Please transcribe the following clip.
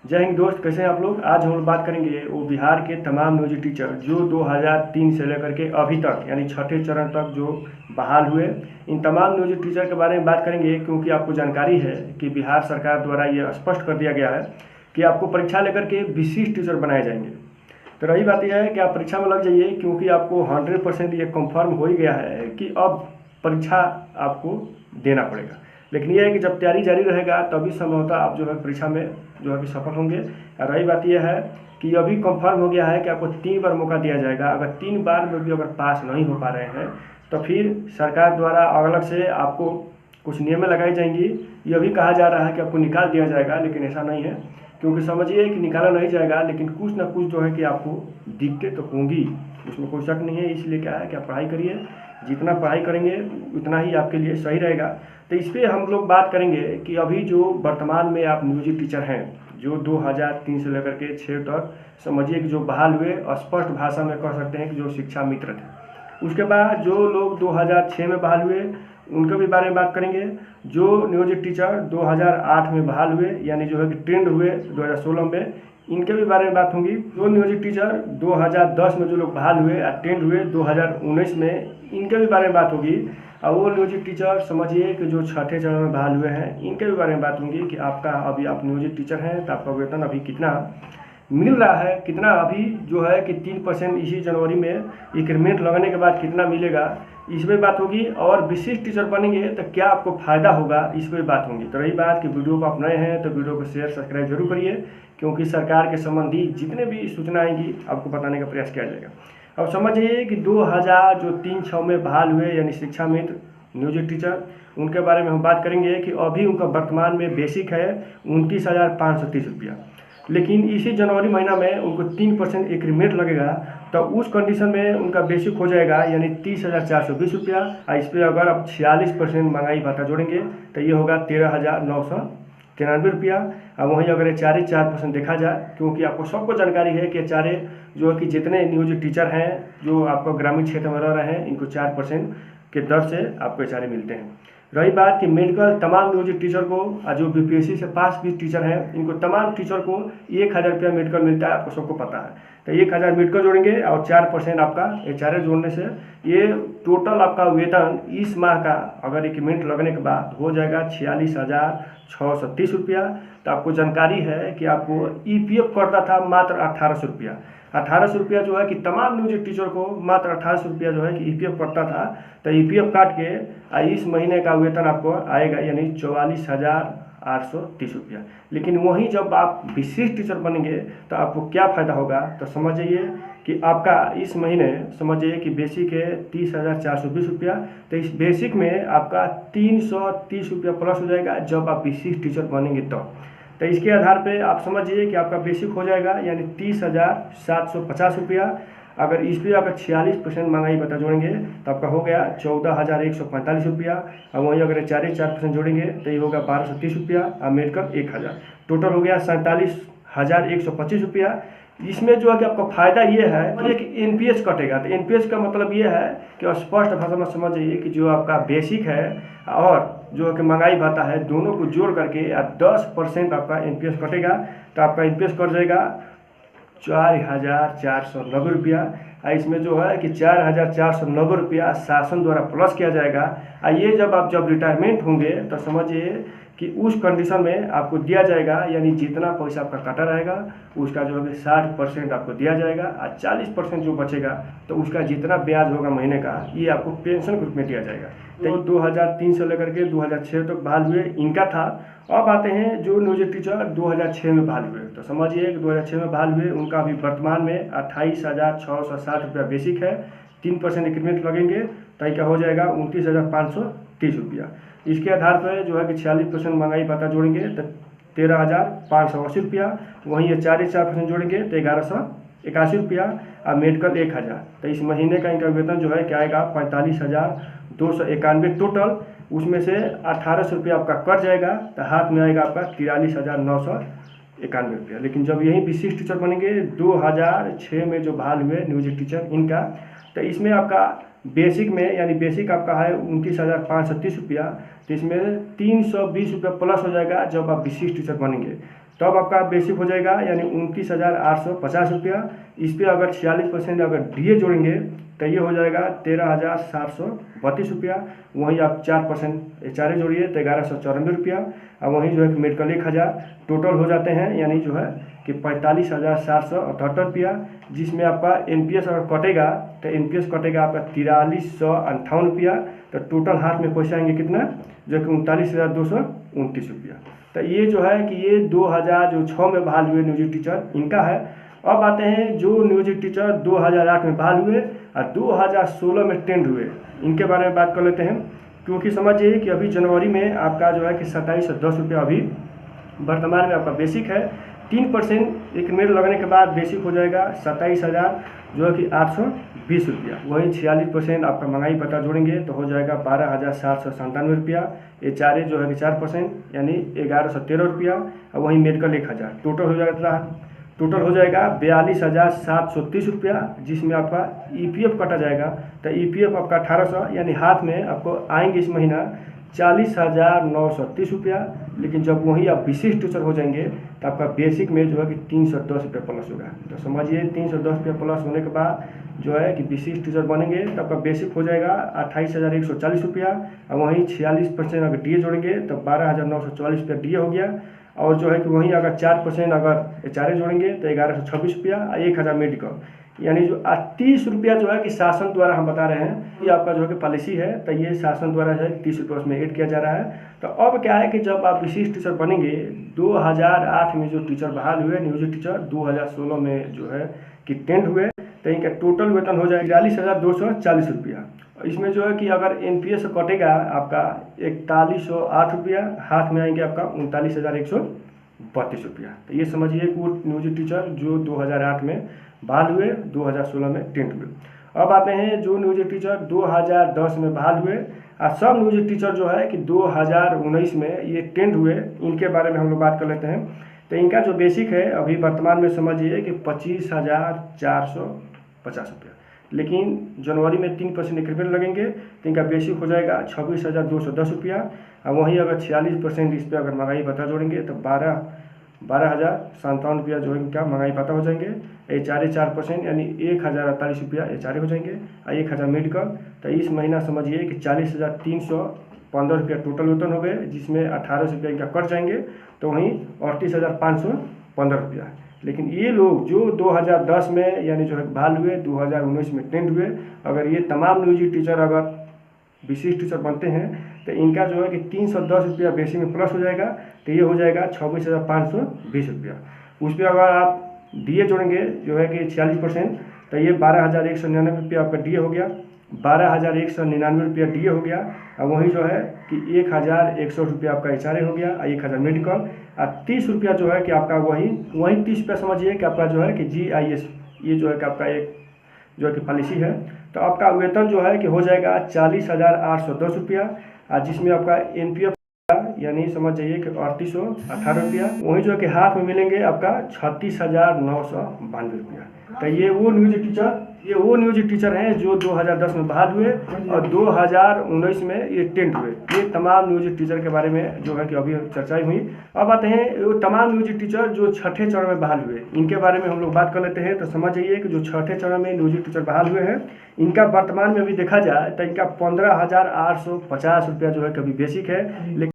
जय हिंद दोस्त, कैसे हैं आप लोग। आज हम लोग बात करेंगे वो बिहार के तमाम नियोजित टीचर जो 2003 से लेकर के अभी तक यानी छठे चरण तक जो बहाल हुए। इन तमाम नियोजित टीचर के बारे में बात करेंगे क्योंकि आपको जानकारी है कि बिहार सरकार द्वारा ये स्पष्ट कर दिया गया है कि आपको परीक्षा लेकर के विशिष्ट टीचर बनाए जाएंगे। तो रही बात यह है कि आप परीक्षा में लग जाइए क्योंकि आपको 100% ये कंफर्म हो ही गया है कि अब परीक्षा आपको देना पड़ेगा। लेकिन यह है कि जब तैयारी जारी रहेगा तभी संभवतः आप जो है परीक्षा में जो है कि सफल होंगे। और रही बात यह है कि अभी कंफर्म हो गया है कि आपको 3 बार मौका दिया जाएगा। अगर 3 बार में भी अगर पास नहीं हो पा रहे हैं तो फिर सरकार द्वारा अलग से आपको कुछ नियमें लगाई जाएंगी। यह भी कहा जा रहा है कि आपको निकाल दिया जाएगा, लेकिन ऐसा नहीं है क्योंकि समझिए कि निकाला नहीं जाएगा, लेकिन कुछ ना कुछ जो है कि आपको दिक्कतें तो होंगी, उसमें कोई शक नहीं है। इसलिए क्या है कि आप पढ़ाई करिए, जितना पढ़ाई करेंगे उतना ही आपके लिए सही रहेगा। तो इस पर हम लोग बात करेंगे कि अभी जो वर्तमान में आप नियोजित टीचर हैं जो 2003 से लेकर के 6 तक समझिए कि जो बहाल हुए, स्पष्ट भाषा में कह सकते हैं कि जो शिक्षा मित्र थे। उसके बाद जो लोग 2006 में बहाल हुए उनके भी बारे में बात करेंगे। जो नियोजित टीचर 2008 में बहाल हुए यानी जो है कि ट्रेंड हुए 2016 में, इनके भी बारे में बात होगी। जो नियोजित टीचर 2010 में जो लोग बहाल हुए या ट्रेंड हुए 2019 में, इनके भी बारे में बात होगी। और वो नियोजित टीचर समझिए कि जो छठे चरण में बहाल हुए हैं, इनके भी बारे में बात होगी कि आपका अभी आप नियोजित टीचर हैं तो आपका वेतन अभी कितना मिल रहा है, कितना अभी जो है कि 3% इसी जनवरी में इंक्रीमेंट लगने के बाद कितना मिलेगा, इस पर बात होगी। और विशिष्ट टीचर बनेंगे तो क्या आपको फ़ायदा होगा, इस पर बात होगी। तो रही बात कि वीडियो को आप नए हैं तो वीडियो को शेयर सब्सक्राइब जरूर करिए क्योंकि सरकार के संबंधी जितने भी सूचना आएंगी आपको बताने का प्रयास किया जाएगा। अब समझिए कि 2003-06 में बहाल हुए यानी शिक्षा मित्र नियोजित टीचर, उनके बारे में हम बात करेंगे कि अभी उनका वर्तमान में बेसिक है 29,530 रुपया। लेकिन इसी जनवरी महीना में उनको 3% इंक्रीमेंट लगेगा तो उस कंडीशन में उनका बेसिक हो जाएगा यानी 30,420 रुपया। और इस पर अगर आप 46% महंगाई भत्ता जोड़ेंगे तो ये होगा 13,993 रुपया। और वहीं अगर ये 4% देखा जाए, क्योंकि आपको सबको जानकारी है कि चारे जो है कि जितने नियोजित टीचर हैं जो आपको ग्रामीण क्षेत्र में रह रहे हैं, इनको 4% के दर से आपको चारे मिलते हैं। रही बात कि मेडिकल तमाम नियोजित टीचर को जो बीपीएससी से पास भी टीचर हैं, इनको तमाम टीचर को 1,000 रुपया मेडिकल मिलता है, आपको सबको पता है। तो 1,000 मेडिकल जोड़ेंगे और 4% आपका एचआरए जोड़ने से ये टोटल आपका वेतन इस माह का अगर इंक्रीमेंट लगने के बाद हो जाएगा 46,630 रुपया। तो आपको जानकारी है कि आपको ईपीएफ करता था मात्र 1,800 रुपया। 1,800 रुपया जो है कि तमाम नियोजित टीचर को मात्र 1,800 रुपया जो है कि ईपीएफ करता था। तो ईपीएफ काट के इस महीने का वेतन आपको आएगा यानी 44,830 रुपया। लेकिन वहीं जब आप विशिष्ट टीचर बनेंगे तो आपको क्या फ़ायदा होगा, तो समझिए कि आपका इस महीने समझिए कि बेसिक है 30,420 रुपया। तो इस बेसिक में आपका 330 रुपया प्लस हो जाएगा जब आप विशिष्ट टीचर बनेंगे तो इसके आधार पे आप समझिए कि आपका बेसिक हो जाएगा यानी 30,750 रुपया। अगर इस पर अगर 46% महंगाई भत्ता जोड़ेंगे तो आपका हो गया 14,145 रुपया। और वहीं अगर 4% जोड़ेंगे तो ये होगा 1,230 रुपया। और मेडिकल 1,000, टोटल हो गया 47,125 रुपया। इसमें जो है कि आपका फ़ायदा ये है कि एनपीएस कटेगा। तो एनपीएस का मतलब ये है कि स्पष्ट भाषा में समझ जाइए कि जो आपका बेसिक है और जो है कि महंगाई भत्ता है, दोनों को जोड़ करके 10% आपका एनपीएस कटेगा। तो आपका एनपीएस कट जाएगा 4,490 रुपया। इसमें जो है कि 4,490 रुपया शासन द्वारा प्लस किया जाएगा। ये जब रिटायरमेंट होंगे तो समझिए कि उस कंडीशन में आपको दिया जाएगा यानी जितना पैसा आपका काटा रहेगा उसका जो है 60% आपको दिया जाएगा। और 40% जो बचेगा तो उसका जितना ब्याज होगा महीने का ये आपको पेंशन के रूप में दिया जाएगा। तो 2003 से लेकर के 2006 तक बहाल हुए इनका था। अब आते हैं जो नियोजित टीचर 2006 में बहाल हुए। तो समझिए कि 2006 में बहाल हुए उनका अभी वर्तमान में 28,660 रुपया बेसिक है। 3% इंक्रीमेंट लगेंगे तो क्या हो जाएगा 29,530 रुपया। इसके आधार पर जो है कि 46% महंगाई भत्ता जोड़ेंगे तो 13,580 रुपया। वहीं ये 4% जोड़ेंगे तो 1,181 रुपया। और मेडिकल 1,000। तो इस महीने का इनका वेतन जो है क्या आएगा 45,291 टोटल। उसमें से 1,800 रुपया आपका कट जाएगा तो हाथ में आएगा आपका 43,991 रुपया। लेकिन जब यही विशिष्ट टीचर बनेंगे 2006 में जो बहाल हुए नियोजित टीचर इनका, तो इसमें आपका बेसिक में यानी बेसिक आपका है 29,530 रुपया। तो इसमें 320 रुपया प्लस हो जाएगा जब आप विशिष्ट टीचर बनेंगे। तब आपका बेसिक हो जाएगा यानी 29,850 रुपया। इस पर अगर 46% अगर डीए जोड़ेंगे तो ये हो जाएगा 13,732 रुपया। वहीं आप 4% HRA जोड़िए तो 1,194 रुपया। और वहीं जो है कि मेडिकल 1,000 टोटल हो जाते हैं यानी जो है कि 45,778 रुपया। जिसमें आपका NPS अगर कटेगा तो NPS कटेगा आपका 4358 रुपया। तो टोटल हाथ में पैसे आएंगे कितना, जो कि 39,229 रुपया। तो ये जो है कि ये 2006 में बहाल हुए नियोजित टीचर इनका है। अब आते हैं जो नियोजित टीचर 2008 में बहाल हुए और 2016 में टेंड हुए, इनके बारे में बात कर लेते हैं। क्योंकि समझिए कि अभी जनवरी में आपका जो है कि 2710 रुपया अभी वर्तमान में आपका बेसिक है। 3% इंक्रीमेंट लगने के बाद बेसिक हो जाएगा 27,000 जो है कि 820 रुपया। वहीं 46% आपका महंगाई भत्ता जोड़ेंगे तो हो जाएगा 12,797 रुपया। HRA जो है कि 4% यानी 1,113 रुपया। और वहीं मेडिकल 1,000 टोटल हो जाएगा 42,730 रुपया। जिसमें आपका EPF कटा जाएगा तो EPF आपका 1,800 यानी हाथ में आपको आएंगे इस महीना 40,930 रुपया। लेकिन जब वहीं आप विशिष्ट टीचर हो जाएंगे तो आपका बेसिक में जो है कि 310 रुपया प्लस होगा। तो समझिए 310 रुपया प्लस होने के बाद जो है कि विशिष्ट टीचर बनेंगे तो आपका बेसिक हो जाएगा 28,140 रुपया। और वहीं 46% अगर डीए जोड़ेंगे तो 12,944 रुपया डीए हो गया। और जो है कि वहीं अगर 4% अगर HRA जोड़ेंगे तो 1,126 रुपया और 1,000 मेडिकल यानी जो 30 रुपया जो है कि शासन द्वारा हम बता रहे हैं ये आपका जो है कि पॉलिसी है। तो ये शासन द्वारा है 30 रुपये उसमें ऐड किया जा रहा है। तो अब क्या है कि जब आप विशिष्ट टीचर बनेंगे 2008 में जो टीचर बहाल हुए नियोजित टीचर 2016 में जो है कि टेंड हुए तो इनका टोटल वेतन हो जाएगा 42,240 रुपया। इसमें जो है कि अगर NPS कटेगा आपका 4108 रुपया, हाथ में आएंगे आपका 39,132 रुपया। तो ये समझिए कि वो नियोजित टीचर जो 2008 में बहाल हुए 2016 में टेंड हुए। अब आते हैं जो नियोजित टीचर 2010 में बहाल हुए और सब नियोजित टीचर जो है कि 2019 में ये टेंड हुए, इनके बारे में हम लोग बात कर लेते हैं। तो इनका जो बेसिक है अभी वर्तमान में समझिए कि 25,450 रुपया। लेकिन जनवरी में 3% इंक्रीमेंट लगेंगे तो इनका बेसिक हो जाएगा 26,210 रुपया। और वहीं अगर 46% इस पर अगर महंगाई भत्ता जोड़ेंगे तो 12,057 रुपया जो है इनका महंगाई भत्ता हो जाएंगे। HRA 4% यानी 1,048 रुपया HRA हो जाएंगे और 1,000 मेडिकल। तो इस महीना समझिए कि 40,315 रुपया टोटल वेतन हो गए, जिसमें 18 रुपया इनका कट जाएंगे तो वहीं 38,515 रुपया। लेकिन ये लोग जो 2010 में यानी जो है बहाल हुए 2019 में टेंड हुए, अगर ये तमाम नियोजित टीचर अगर विशिष्ट टीचर बनते हैं तो इनका जो है कि 310 रुपया बेसिक में प्लस हो जाएगा। तो ये हो जाएगा 26,520 रुपया। उस पर अगर आप डीए जोड़ेंगे जो है कि 46% तो ये 12,199 रुपया आपका डीए हो गया। 12,199 रुपया डीए हो गया। और वहीं जो है कि 1,100 रुपया आपका HRA हो गया और 1,000 मेडिकल और 30 रुपया जो है कि आपका वही 30 रुपया समझिए कि आपका जो है कि GIS ये जो है कि आपका एक जो है कि पॉलिसी है। तो आपका वेतन जो है कि हो जाएगा 40,810 रुपया। और जिसमें आपका NPF यानी समझ जाइए कि 3818 रुपया। वहीं जो है कि हाथ में मिलेंगे आपका 36,992 रुपया। तो ये वो नियोजित टीचर हैं जो 2010 में बहाल हुए और 2019 में ये टेंड हुए। ये तमाम नियोजित टीचर के बारे में जो है कि अभी चर्चा हुई। अब आते हैं वो तमाम नियोजित टीचर जो छठे चरण में बहाल हुए, इनके बारे में हम लोग बात कर लेते हैं। तो समझ जाइए कि जो छठे चरण में नियोजित टीचर बहाल हुए हैं इनका वर्तमान में भी देखा जाए तो इनका 15,850 रुपया जो है कभी बेसिक है। लेकिन